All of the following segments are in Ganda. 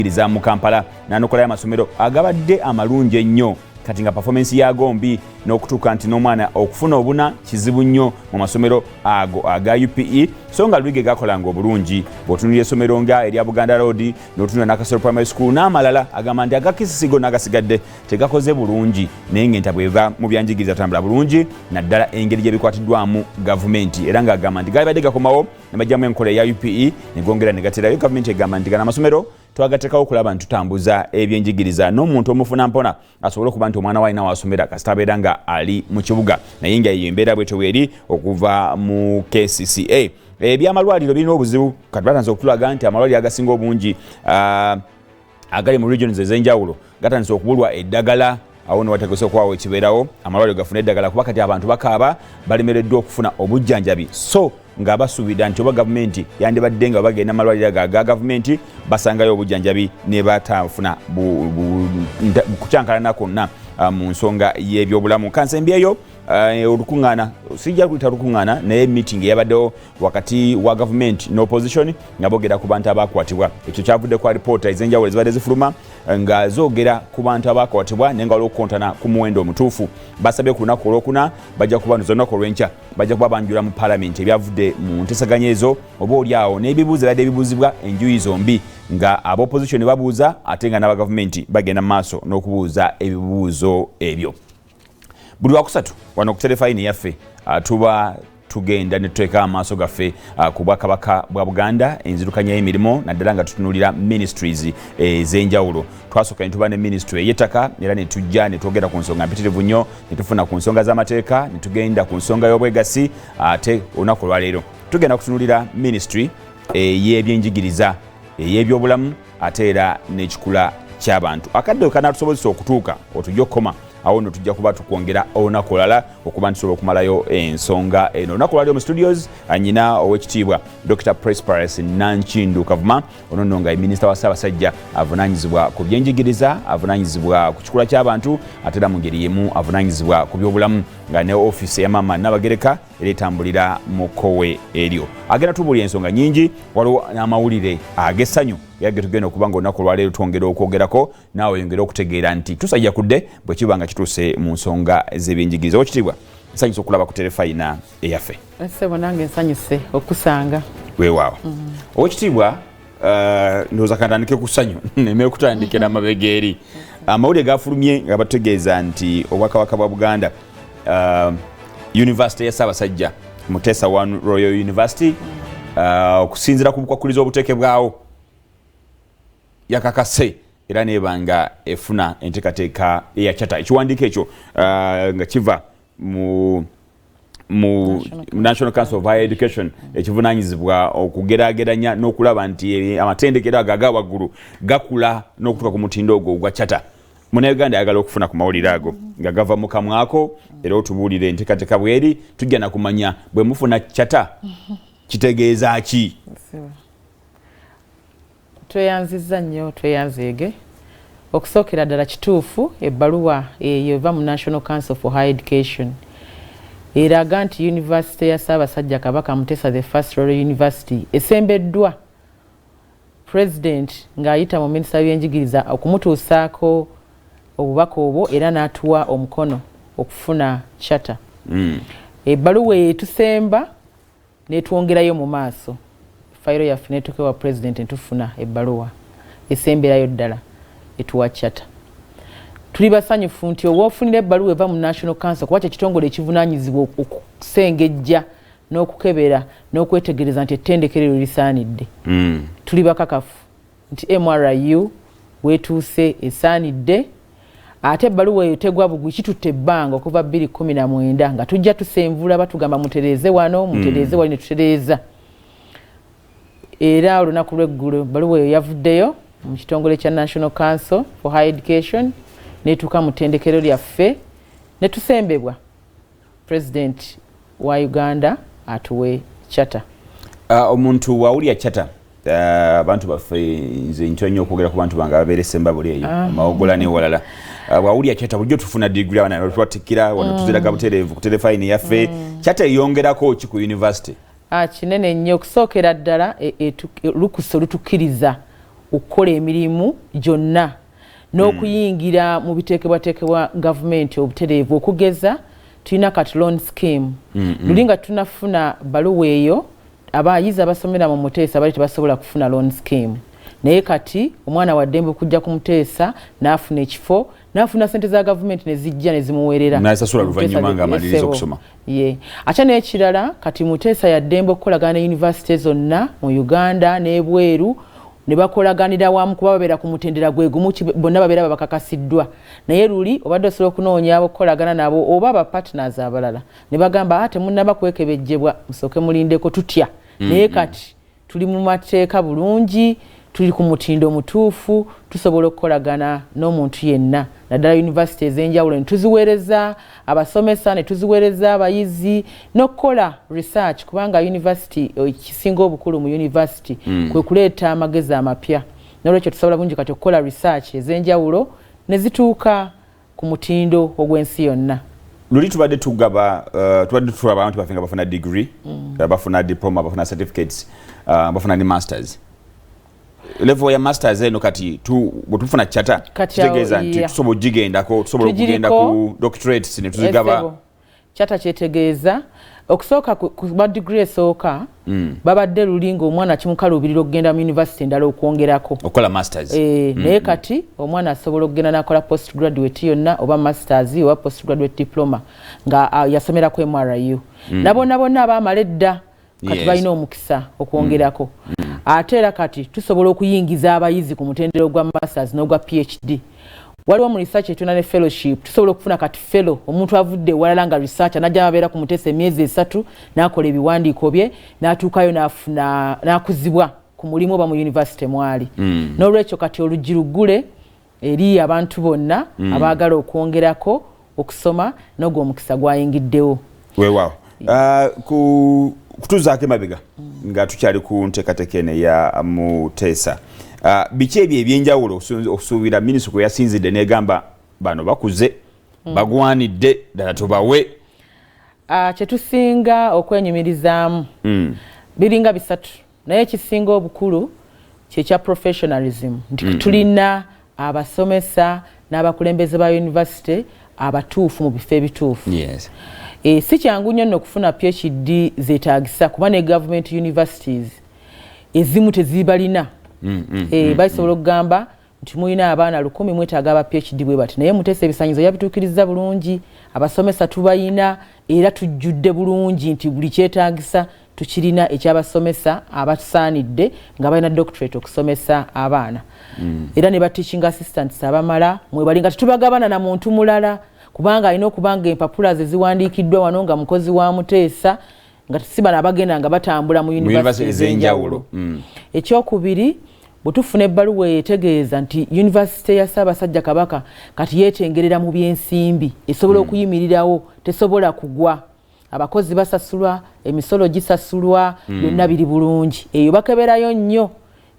iriza mu Kampala n'anokola y'amasomero agabadde amalungi ennyo kati nga performance yago mbi n'okutuuka nti n'omwana okufuna obuna kizibu nnyo mu masomero ago aga UPE so nga Lwige gakolanga obulungi bw'otunulira essomero nga erya Buganda Road n'otunulira n'Akasero Primary School n'amalala agamba nti agakisisigo n'agasigadde tegakoze bulungi naye ng'enta bw'eva mu byanjigiriza tambula bulungi naddala engeri gye bikwatiddwamu gavumenti era ng'agamba nti galibadde gakomawo ne bajjamu enkola eya UPE ne gongera ne gaterayo gavumenti egamba nti gana amasomero twagateekawo okulaba nti tutambuza ebyenjigiriza n'omuntu omufuna mpona asobole okuba nti omwana waalina wasomera kasita abeera nga ali mu kibuga naye nga eyo embeera bwetyo bweri okuva mu KCCA. Ebyamalwaliro birina obuzibu kati batanze okutulaga nti amalwaliro agasinga obungi agali mu regions ez'enjawulo gatandise okubulwa eddagala awo ne wategese okwawo ekibeerawo amalwaliro gafuna eddagala kuba kati abantu bakaaba balemereddwa okufuna obujjanjabi so nga basuubira nti oba gavumenti yandibadde nga bagenda amalwaliro ga gavumenti basangayo obujjanjabi ne batafuna kucyankalana kwonna mu nsonga y'ebyobulamu kansembi eyo olukuŋŋaana sijja kuyita lukuŋŋaana naye meeting eyabaddewo wakati wa gavumenti n'opposition nga boogera ku bantu abaakwatibwa ekyo kyavudde kwa ripoota ez'enjawulo ezibadde zifuluma nga zoogera ku bantu abaakwatibwa naye nga olw'okukontana ku muwendo omutuufu basabye ku lunaku olwokuna bajja kuba nozonnaku olw'enkya bajja kuba banjula mu paalamenti ebyavudde mu nteesaganya ezo oba oli awo n'ebibuuzo ebadde bibuuzibwa enjuyi zombi nga ab'opposition babuuza ate nga n'abagavumenti bagenda mu maaso n'okubuuza ebibuuzo ebyo. Buli wakusatu wano ku Terefayina yaffe tuba tugenda ne tuteeka amaaso gaffe ku Bwakabaka bwa Buganda enzirukanya y'emirimu naddala nga tutunulira ministries ez'enjawulo. Twasooka ne tuba ne ministry ey'ettaka era ne tujja ne twogera ku nsonga mpitirivu nnyo ne tufuna ku nsonga z'amateeka ne tugenda ku nsonga y'obwegassi ate olunaku olwaleero tugenda kutunulira ministry ey'ebyenjigiriza ey'ebyobulamu ate era n'ekikula ky'abantu. Akadde kanatusobozesa okutuuka otujja okukoma awo no tujja kuba tukwongera olunaku olulala okuba ntusobola okumalayo ensonga eno. Olunaku olwali mu studios anyina ow'ekitiibwa Dr. Prosperous Nankindu Kavuma ono nno nga minisita wa Ssaabasajja avunaanyizibwa ku byenjigiriza avunaanyizibwa ku kikula ky'abantu ate era mu ngeri yemu avunaanyizibwa ku byobulamu nga ne ofiisi ya Maama Nabagereka era etambulira mu kkowe eryo. Agenda tubuulira ensonga nnyingi waliwo n'amawulire ag'essanyu yage tugenda okuba nga olunaku olwaleero twongera okwogerako naawe oyongera okutegeera nti tusajja kudde bwe kiba nga kituuse mu nsonga z'ebyenjigiriza. Owekitiibwa nsanyuse okulaba ku Terefayina eyaffe. Ssebo nange nsanyuse okusanga. Weewaawo. Owekitiibwa ndowooza kantandike ku ssanyu neme okutandikira amabega eri. Amawulire gafulumye nga bategeeza nti Obwakabaka bwa Buganda University ya Ssaabasajja Muteesa Royal University okusinziira ku bukwakulizo obuteekebwawo yakakase era nebanga efuna enteekateeka eya Charter. Ekiwandiiko ekyo nga kiva mu National Council of Higher Education ekivunaanyizibwa okugeraageranya n'okulaba nti amatendekero aga waggulu gakula n'okutuuka ku mutindo ogwo gwa Charter. Munnayuganda ayagala okufuna ku mawulire ago nga gava mu kamwako era otubuulire enteekateeka bweri tujja na kumanya bwe mufuna Charter kitegeeza ki? Tweyanzizza nnyo tweyanzeege okusookera ddala kituufu ebbaluwa eyo eva mu National Council for Higher Education eraga nti University ya Ssaabasajja Kabaka Muteesa the First Royal University esembeddwa President ng'ayita mu minisita w'ebyenjigiriza okumutuusaako obubaka obwo era n'atuwa omukono okufuna Charter. Ebbaluwa etusemba netwongerayo mu maaso fayiro yaffe netukewa President ntufuna ebbaluwa esemberayo ddala etuwa Charter. Tuli basanyufu nti obwofunira ebbaluwa eva mu National Council kuba ekitongole ekivunaanyizibwa okusengejja n'okukebera n'okwetegereza nti ettendekero lisaanidde. Tuli bakakafu nti MRU wetuuse esaanidde ate ebbaluwa eyo tegwa bugwi kitutte ebbanga okuva 2019 nga tujja tusenvula batugamba mutereeze wano mutereeze wali ne tutereeza. Era olunaku lw'eggulo ebbaluwa eyo yavuddeyo mu kitongole kya National Council for Higher Education netuuka mu ttendekero lyaffe ne tusembebwa President wa Uganda atuwe Charter. Omuntu wawulya Charter abantu baffe nze ntyo nnyo okwogera ku bantu bange ababeera esemba buli eyo amawogola n'ewalala wawulya Charter bulijjo tufuna diguli wana twatikira wano tuziraga butereevu ku Terefayina yaffe Charter eyongerako ki ku university? Kinene nnyo okusookera ddala lukusa olutukkiriza okukola emirimu gyonna n'okuyingira mu biteekebwateekebwa gavumenti obutereevu okugeza tulina kati loan scheme luli nga tunafuna baluwa eyo abayizi abasomera mu Muteesa bali tebasobola kufuna loan scheme naye kati omwana wa ddembe okujja ku Muteesa n'afuna ekifo n'afuna ssente za gavumenti ne zijja ne zimuweerera n'asasula luvannyuma ng'amaliriza okusoma ate n'ekirala kati Muteesa ya ddembe okukolagana ne yunivasite zonna mu Uganda n'ebweru ne bakolaganira wamu kuba babeera ku mutendera gwe gumu bonna babeera bakakasiddwa naye luli obadde osobola okunoonya abokukolagana nabo oba aba partners abalala ne bagamba ate munnaba kwekebejjebwa musooke mulindeko tutya naye kati tuli mu mateeka bulungi tuli ku mutindo omutuufu tusobola okukolagana n'omuntu yenna naddala yunivasite ez'enjawulo ne tuziweereza abasomesa ne tuziweereza abayizi n'okukola research kubanga yunivasite ekisinga obukulu mu yunivasite kwe kuleeta amagezi amapya n'olwekyo tusobola bungi kati okukola research ez'enjawulo ne zituuka ku mutindo ogw'ensi yonna. Luli tubadde tulaba abantu baffe bafuna degree bafuna diploma bafuna certificates bafuna ne masters level ya masters eno kati butufuna charter kitegeeza nti tusobola ogigendako tusobola okugenda ku doctorates ne tuzigaba charter kyetegeeza okusooka ku degree esooka babadde lulinga omwana kimukaluubirira okugenda mu university endala okwongerako okola masters naye kati omwana asobola okugenda n'akola postgraduate yonna oba masters oba postgraduate diploma nga yasomerako MRU nabo bonna abaamala edda kati balina omukisa okwongerako ate era kati tusobola okuyingiza abayizi ku mutendero gwa masters n'ogwa PhD waliwo mu research etuna ne fellowship tusobola okufuna kati fellow omuntu avudde walala nga researcher najja abeera ku Muteesa emyezi 3 n'akola ebiwandiiko bye n'atuukayo n'afuna n'akuzibwa ku mulimu oba mu university mwali n'olwekyo kati oluggi luggule eri abantu bonna abaagala okwongerako okusoma n'ogwo omukisa gwayingiddewo weewaawo kutuzaako emabega nga tukyali ku nteekateeka eno ya Muteesa biki ebyo ebyenjawulo okusuubira minisitule kwe yasinzidde n'egamba bano bakuze bagwanidde ddala tubawe kyetusinga okwenyumirizaamu biringa bisatu naye ekisinga obukulu kyekya professionalism nti tulina abasomesa n'abakulembeze ba yunivasite abatuufu mu bifo ebituufu si kyangu nnyo nno okufuna PhD zeetaagisa kuba ne government universities ezimu tezibalina basobola okugamba nti mulina abaana 100 mwetaaga aba PhD bwe bati naye Muteesa ebisaanyizo yabituukiriza bulungi abasomesa tubayina era tujjudde bulungi nti buli kyetaagisa tukirina ekyabasomesa abatusaanidde nga balina doctorate okusomesa abaana era ne ba teaching assistants abamala mwebali nga tetubagabana na muntu mulala kubanga alina okubanga empapula ze ziwandiikiddwa wano nga mukozi wa Muteesa nga tusiba nabagenda nga batambula mu yunivasite ez'enjawulo ekyokubiri butufuna ebbaluwa etegeeza nti yunivasite ya Ssaabasajja Kabaka kati yeetengerera mu byensimbi esobola okuyimirirawo tesobola kugwa abakozi basasulwa emisolo gisasulwa byonna biri bulungi eyo bakeberayo nnyo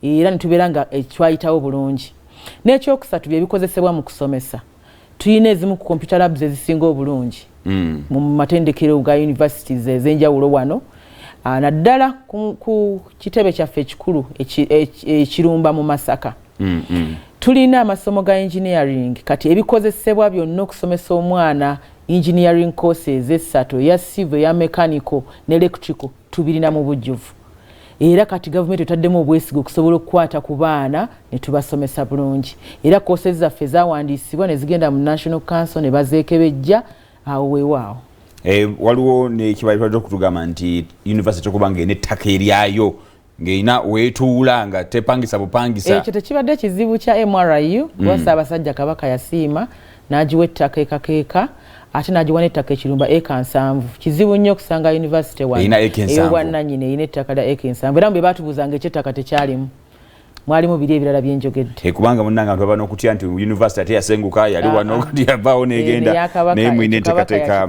era nitubeera nga ekyayitawo bulungi n'ekyokusatu bye bikozesebwa mu kusomesa tuyina ezimu ku computer labs ezisinga obulungi mu matendekero ga universities ez'enjawulo wano naddala ku kitebe kyaffe ekikulu ekirumba mu Masaka tulina amasomo ga engineering kati ebikozesebwa byonna okusomesa omwana engineering courses esatu ya civil ya mechanical ne electrical tubirina mu bujjuvu era kati government etaddemu obwesigo okusobola okukwata ku baana ne tubasomesa bulungi era courses zaffe zawandiisibwa ne zigenda mu National Council ne bazeekebejja awo weewaawo waliwo nekibalibadde okutugamba nti university okubanga n'ettaka eryayo ng'erina weetuula nga tepangisa bupangisa ekyo tekibadde kizibu kya MRU kuba Ssaabasajja Kabaka yasiima n'agiwa ettaka ekakeeka ate n'agiwa n'ettaka ekirumba eka 7 kizibu nnyo okusanga university wano ey'obwannannyini erina ettaka lya eka 7 era bwe baatubuuzanga ekyettaka tekyalimu mwalimu biri ebirala byenjogedde kubanga munnanga abantu baba n'okutya nti university ate yasenguka yali wano yavaawo n'egenda naye mwine enteekateeka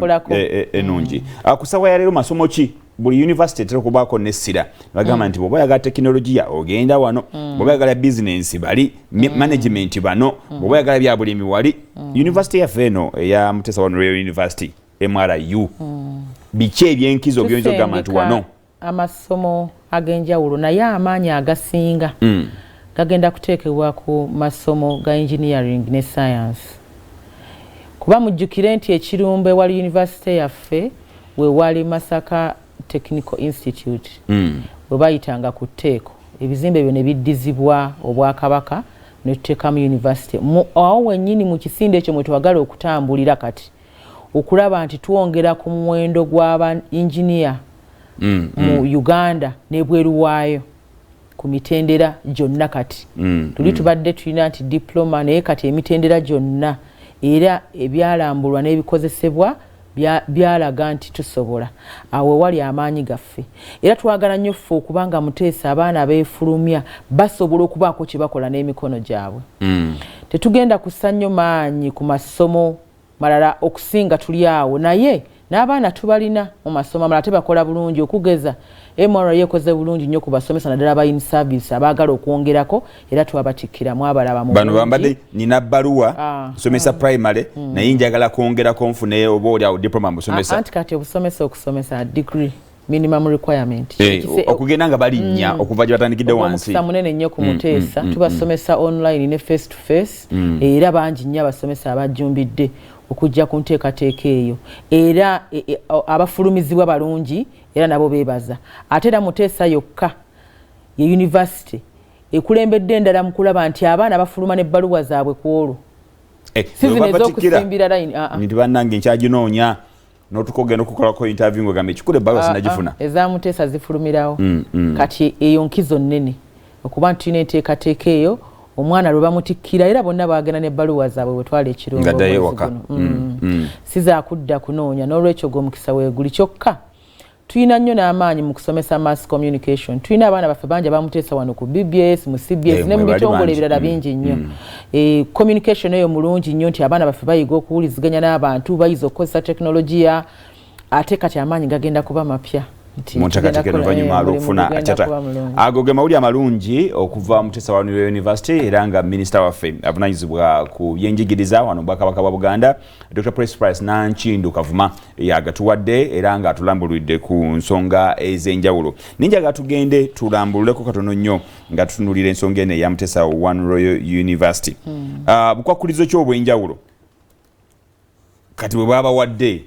ennungi ku ssaawa ya leero masomo ki buli university etera okubaako n'essira bagamba nti bw'oba oyagala tekinologiya ogenda wano bw'oba oyagala bizinensi bali management bano bw'oba oyagala bya bulimi wali university yaffe eno eya Muteesa wano Royal University MRU biki ebyenkizo by'oyinza okugamba nti wano amasomo ag'enjawulo naye amaanyi agasinga gagenda kuteekebwa ku masomo ga engineering ne science. Kuba mujjukire nti ekirumbe wali university yaffe we wali Masaka Technical Institute we bayitanga ku tteeko ebizimbe byo ne biddizibwa Obwakabaka ne tuteekamu university awo wennyini mu kisinde ekyo mwe twagala okutambulira kati okulaba nti twongera ku muwendo gw'aba engineer mu Uganda n'ebweru waayo ku mitendera gyonna kati tuli tubadde tulina nti diploma naye kati emitendera gyonna era ebyalambulwa n'ebikozesebwa byalaga nti tusobola awo wali amaanyi gaffe era twagala nnyo ffe okubanga Muteesa abaana beefulumya basobola okubaako kye bakola n'emikono gyabwe tetugenda kussa nnyo maanyi ku masomo malala okusinga tuli awo naye n'abaana tubalina mu masomo amalala tebakola bulungi okugeza MRA yekoze bulungi nnyo ku basomesa naddala ba in service abaagala okwongerako era twabatikkiramu abalaba mu bano bambadde nina bbaluwa somesa primary naye njagala kwongerako nfune oba oli diploma musomesa anti kati obusomesa okusomesa degree minimum requirement okugenda nga balinnya okuva gye batandikidde wansi munene nnyo ku Muteesa tubasomesa online ne face to face era bangi nnyo abasomesa abajjumbidde okujja ku nteekateeka eyo era abafulumizibwa balungi era nabo beebaza ate era Muteesa yokka ye university ekulembedde endala mu kulaba nti abaana bafuluma n'ebbaluwa zaabwe ku olwo si zino ez'okusimbira layini nti bannange nkyaginoonya n'otukogenda okukolako interview ng'ogamba ekikula ebbaluwa sinagifuna eza Muteesa zifulumirawo kati eyo nkizo nnene okuba nti tulina enteekateeka eyo omwana lwe bamutikkira era bonna baagenda n'ebbaluwa zaabwe bwe twala ekirungo si zaakudda kunoonya n'olwekyo gw'omukisa weeguli kyokka tulina nnyo n'amaanyi mu kusomesa mass communication tulina abaana baffe bangi abamuteesa wano ku BBS mu CBS ne mu bitongole ebirala bingi nnyo communication eyo mulungi nnyo nti abaana baffe bayiga okuwuliziganya n'abantu bayiza okukozesa tekinologiya ate kati amaanyi gagenda kuba mapya munteekateeka oluvannyuma olw'okufuna akyata ago ge mawulire amalungi okuva Muteesa wa University era nga minisita waffe avunaanyizibwa ku byenjigiriza wano Bwakabaka bwa Buganda Dr. Price Nankindu Kavuma yagatuwadde era nga atulambulidde ku nsonga ez'enjawulo ninjaga tugende tulambululeko katono nnyo nga tutunulira ensonga eno eya Muteesa wa Royal University bukwakulizo ky'obwenjawulo kati bwe bwaba wadde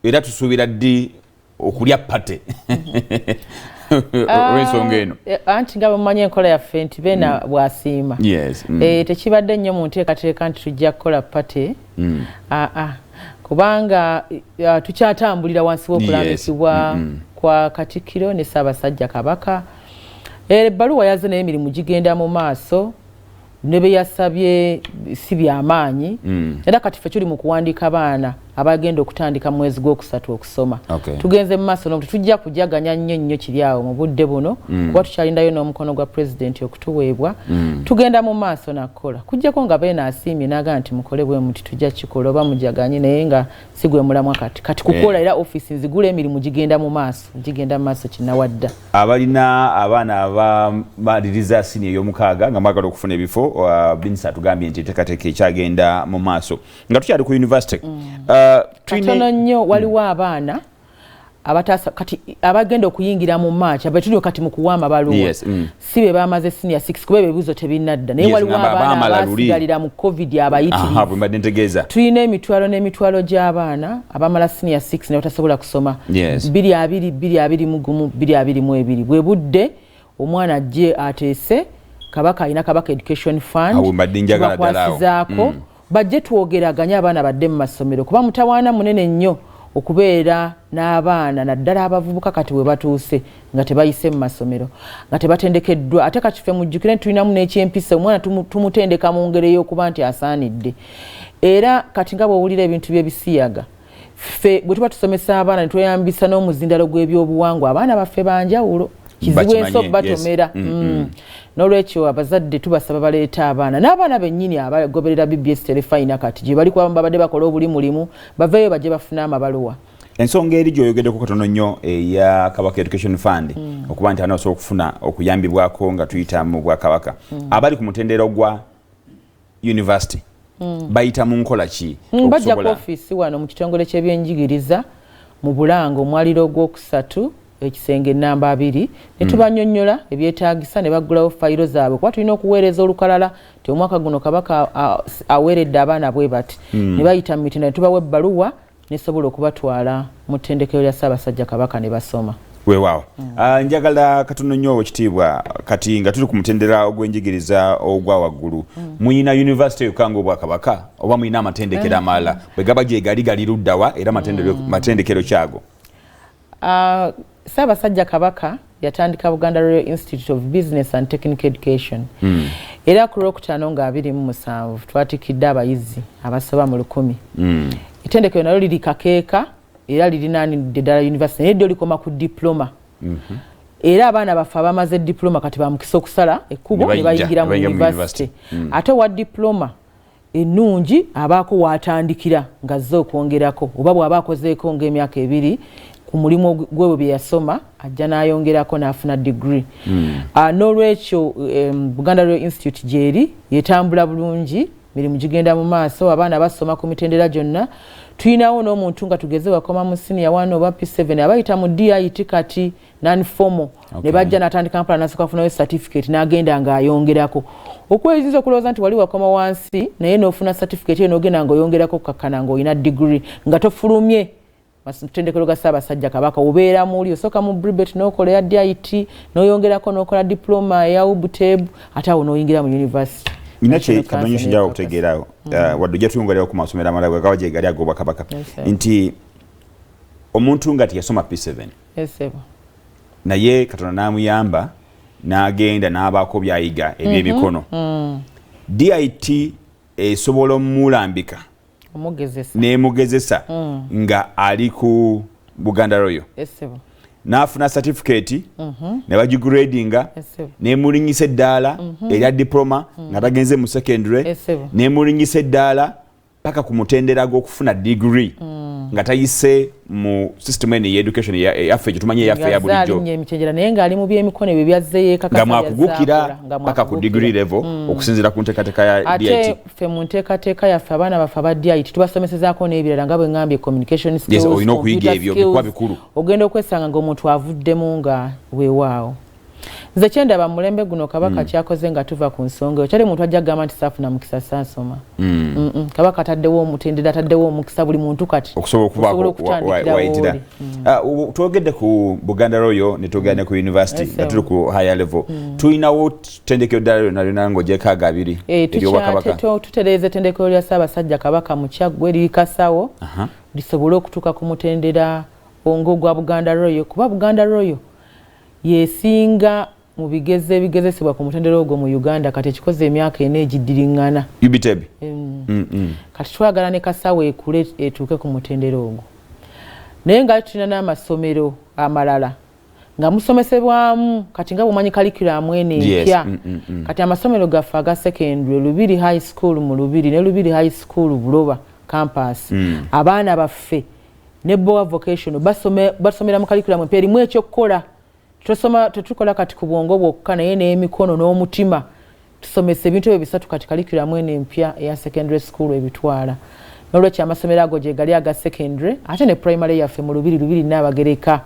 era tusuubira ddi okulya pate olw'ensonga eno anti nga bwemumanyi enkola yaffe nti beena bwasiima tekibadde nnyo mu nteekateeka nti tujja kukola pate kubanga tukyatambulira wansi w'okulambikibwa kwa Katikkiro ne Ssaabasajja Kabaka ebbaluwa yaze naye emirimu gigenda mu maaso ne be yasabye si byamaanyi era kati ffe tuli mu kuwandiika abaana abagenda okutandika mu mwezi gw'okusatu okusoma tugenze mu maaso n'obuti tujja kujaganya nnyo kiri awo mu budde buno kuba tukyalindayo n'omukono gwa pulezidenti okutuweebwa tugenda mu maaso nakukola kujjako nga beena asiimye n'agamba nti mukole bwe muti tujja kikola oba mujaganye naye nga si gwe mulamwa kati kukola era ofisi nzigula emirimu gigenda mu maaso kinnawadda abalina abaana abamaliriza siniya ey'omukaaga nga mwagala okufuna ebifo binisa tugambye nti enteekateeka ekyagenda mu maaso nga tukyali ku university katono nnyo waliwo abaana kati abagenda okuyingira mu March abetulio kati mu kuwama abaluwa si be bamaze senior 6 kuba ebibuzo tebinadda naye waliwo abaana abasigalira mu COVID abayitirivu tulina emitwalo n'emitwalo gy'abaana abamala senior 6 ne batasobola kusoma 222 bwe budde omwana ajje ateese Kabaka alina Kabaka Education Fund bakwasizaako bajje twogeraganya abaana badde mu masomero kuba mutawaana munene nnyo okubeera n'abaana naddala abavubuka kati we batuuse nga tebayise mu masomero nga tebatendekeddwa ate kati ffe mujjukire tulinamu n'ekyempisa omwana tumutendeka mu ngeri y'okuba nti asaanidde era kati nga bw'owulira ebintu by'ebisiyaga ffe bwe tuba tusomesa abaana ne tweyambisa n'omuzindalo gw'ebyobuwangwa abaana baffe banjawulo kizibu enso batomera n'olwekyo abazadde tubasaba baleeta abaana n'abaana bennyini abagoberera BBS Terefayina kati gye bali kuba babadde bakola obuli mulimu baveeyo bajje bafune amabaluwa ensonga eri gy'oyogeddeko katono nnyo eya Kabaka Education Fund okuba nti anasobola okufuna okuyambibwako nga tuyita mu Bwakabaka abali ku mutendera gwa university bayita mu nkola ki bajja ku ofiisi wano mu kitongole ky'ebyenjigiriza mu Bulango omwaliro ogwokusatu ekisenge namba 2 ne tubanyonnyola ebyetaagisa ne baggulawo fayiro zaabwe kuba tulina okuweereza olukalala ti omwaka guno kabaka aweeredde abaana bwe bati ne bayita mu mitendera ne tubawa ebbaluwa nesobola okubatwala mu ttendekero lya Ssaabasajja Kabaka ne basoma. Weewaawo. Njagala katono nnyo ekitiibwa kati nga tuli ku mutendera ogw'enjigiriza ogwa waggulu. Muyina yunivasite yokka ng'Obwakabaka oba muyina amatendekero amalala bwe gaba gye gali luddawa era matendekero kyago? Ssaabasajja Kabaka yatandika Buganda Royal Institute of Business and Technical Education. Era ku Lwokutaano nga 27 twatikidde abayizi abasoba mu 1,000. Ettendekero nalyo liri kakeeka era lirinaanidde ddala yunivasite naye ddyo likoma ku diploma. Era abaana baffe abamaze diploma kati bamukisa okusala ekkubo ne bayingira mu yunivasite. Ate wa diploma ennungi abaako watandikira ng'azze okwongerako oba bw'aba akozeeko ng'emyaka 2 ku mulimu gwe bye yasoma ajja n'ayongerako n'afuna degree. N'olwekyo Buganda Royal Institute gyeri yetambula bulungi, mirimu gigenda mu maaso, abaana basoma ku mitendera gyonna. Tuyinawo n'omuntu nga tugeze wakoma mu senior 1 oba P7 abayita mu DIT kati non-formal ne bajja n'atandika mpala n'asooka afunayo certificate n'agenda ng'ayongerako. Okweyinza okulowooza nti wali wakoma wansi naye n'ofuna certificate eyo n'ogenda ng'oyongerako kukakkana ng'olina degree nga tofulumye mutendekero ga Ssaabasajja Kabaka obeera muli osooka mu BBS n'okola ya DIT n'oyongerako n'okola diploma ya UBTEB ate awo n'oyingira mu university. Inache kadonyo shinjawo okutegeerawo wadde ojja tuyongerako ku masomero amalala gaba gye gali ag'Obwakabaka nti omuntu nga teyasoma P7 naye Katonda n'amuyamba n'agenda n'abaako by'ayiga eby'emikono DIT esobola omulambika n'emugezesa nga ali ku Buganda Royal n'afuna certificate ne bagigradinga n'emulinyisa eddaala erya diploma nga tagenze mu secondary n'emulinyisa eddaala paka ku mutendera gw'okufuna degree nga tayise mu system ene y'education yaffe gye tumanye yaffe ya bulijjo naye ng'ali mu by'emikono ebyo byazzeeyo ekakasa nga mwakugukira paka ku degree level okusinziira ku nteekateeka ya DIT. Ate ffe mu nteekateeka yaffe abaana baffe aba DIT tubasomesezaako n'ebirala nga bwe ngambye communication skills, olina okuyiga ebyo bikuba bikulu. Ogenda okwesanga ng'omuntu avuddemu nga weewaawo. Nze kyendaba mulembe guno Kabaka kyakoze nga tuva ku nsonga eyo kyali muntu ajja kugamba nti saafuna mukisa saasoma. Kabaka ataddewo omutendera ataddewo omukisa buli muntu kati okusobola okubaako wayitira. Twogedde ku Buganda Royal ne twogera ne ku university nga tuli ku higher level. Tulinawo ttendekero ddala lyonna ng'ogyeko 2 ery'Obwakabaka. Tutereeza ettendekero lya Ssaabasajja Kabaka mu Kyaggwe lirikasawo lisobole okutuuka ku mutendera ng'ogwa Buganda Royal kuba Buganda Royal yesinga mu bigezesebwa ku mutendera ogwo mu Uganda kati ekikoze emyaka 4 egiddiringana UBTEB. Kati twagala ne kasawo ekule etuuke ku mutendera ogwo naye nga tulina n'amasomero amalala nga musomesebwamu kati nga bwemanyi curriculum ene empya kati amasomero gaffe aga secondary Lubiri High School mu Lubiri ne Lubiri High School Buloba campus abaana baffe ne Boa Vocational basomera mu curriculum empya erimu ekyokukola. Tetukola kati ku bwongo bwokka naye n'emikono n'omutima tusomesa ebintu ebyo bisatu kati curriculum eno empya eya secondary school ebitwala. N'olwekyo amasomero ago gye gali aga secondary ate ne primary yaffe mu Lubiri Nnaabagereka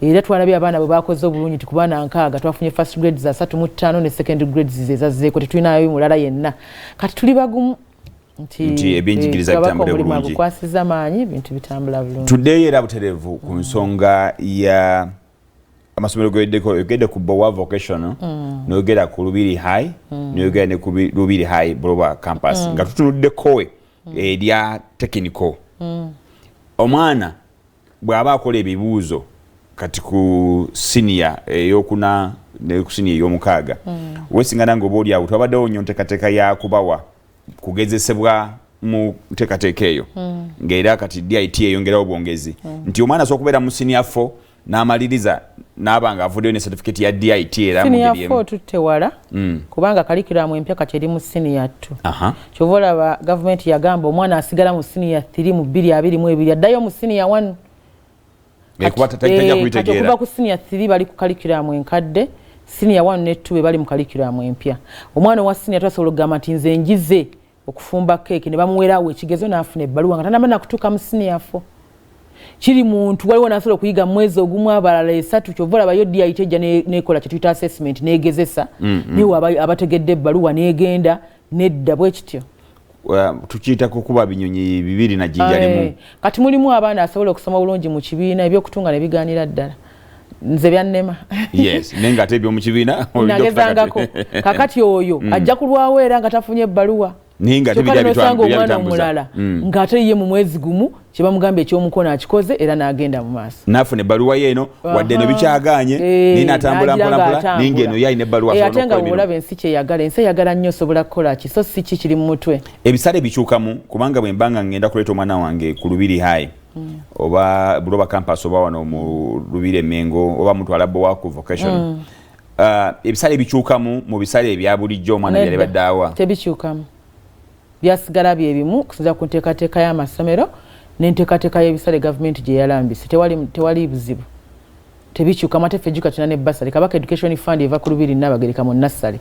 era twalabye abaana bwe bakoze obulungi ku baana 6 twafunye first grades za 3 ne secondary grades ezazzeeko tetulinayo mulala yenna kati tuli bagumu nti ebyenjigiriza bitambula bulungi bukwasiza maanyi bintu bitambula bulungi. Tuddeyo era butereevu ku nsonga ya amasomero gede ku Boa Vocational n'ogera ku Lubiri High n'ogera ne ku Lubiri High Buloba campus nga tutunudde kowe erya technical. Omwana bw'aba akola ebibuuzo kati ku senior ey'okuna ne ku senior ey'omukaaga wesingana ng'oba awo twabaddewo nnyo nteekateeka ya kubawa kugezesebwa mu nteekateeka eyo ng'era kati DIT eyongerawo bwongezi nti omwana asobola okubeera mu senior 4 n'amaliriza n'abanga avuddeyo ne certificate ya DIT era mu ngeri emu. Senior 4 tuttewala kubanga curriculum empya kati eri mu senior 2. Kyova olaba gavumenti yagamba omwana asigala mu senior 3 mu 2022 addayo mu senior 1. Kati okuva ku senior 3 bali ku curriculum enkadde senior 1 ne 2 bali mu curriculum empya. Omwana wa senior 2 asobola okugamba nti nze njize okufumba keeki ne bamuweerawo ekigezo n'afuna ebbaluwa nga tanaba nakutuuka mu senior 4. kiri muntu waliwo nasobola okuyiga mwezi ogumu abalala 3 kyova olaba yo DIT ejja nekola kye tuyita assessment negezesa niwo abategedde ebbaluwa negenda nedda bwe kityo tukiyita kukuba binyonyi bibiri na jjinja limu kati mulimu abaana asobola okusoma bulungi mu kibiina ebyokutunga ne bigaanira ddala nze byannema yes nenga ate ebyo mu kibiina nagezangako kakati oyo ajja kulwawo era nga tafunye ebbaluwa ninga tebijja omwana omulala ng'ate ye mu mwezi gumu kye bamugambye ekyomukono akikoze era n'agenda mu maaso nafuna ebbaluwa yeeno wadde eno bikyaganye ninatambula mpolampola ninga eno yalina ebbaluwa ate nga bw'olaba ensi kyeyagala ensi eyagala nnyo osobola kukola ki so si ki kiri mu mutwe ebisale bikyukamu kubanga bwe mbanga ngenda kuleeta omwana wange ku Lubiri High oba Buloba campus oba wano mu Lubiri Mengo oba mutwala Bowa ku vocation ebisale bikyukamu mu bisale ebya bulijjo omwana yali baddawa tebikyukamu byasigala bye bimu kusinza ku nteekateeka y'amasomero n'enteekateeka y'ebisale gavumenti gye yalambise tewali buzibu tebikyuka amatefe ejjuka tuna ne basale Kabaka Education Fund eva ku Lubiri Nabagereka mu nassale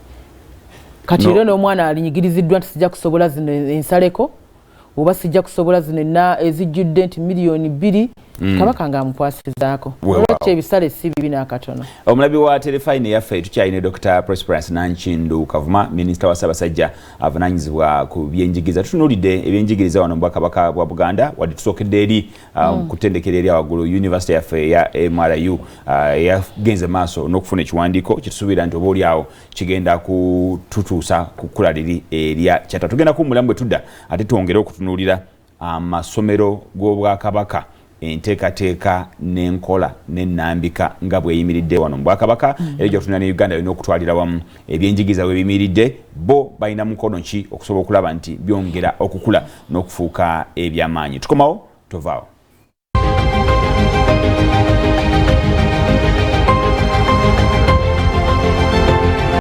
kati era n'omwana alinyigiriziddwa nti sijja kusobola zino ensaleko oba sijja kusobola zino ezijjudde nti miliyoni 2 Kabaka ng'amukwasizaako olwekyo ebisale si bibi n'akatono. Omulabi wa Terefayina yaffe tukyalina Dr. Prosperous Nanchindu Kavuma minisita wa Ssaabasajja avunaanyizibwa ku byenjigiriza tutunuulidde ebyenjigiriza wano mu Bwakabaka bwa Buganda wadde tusookedde eri ku ttendekero eri awaggulu Yunivaasite yaffe ya MRU yagenze maaso n'okufuna ekiwandiiko kyetusuubira nti oba oliawo kigenda kututuusa ku kkula liri erya Charter. Tugenda kuwummulamu bwe tudda ate twongere okutunuulira amasomero g'Obwakabaka enteekateeka n'enkola n'ennambika nga bweyimiridde wano mu Bwakabaka era gy'otunula ne Uganda yonna okutwalira wamu ebyenjigiriza bwe biyimiridde bo balina mukono ki okusobola okulaba nti byongera okukula n'okufuuka ebyamaanyi. Tukomawo tovaawo.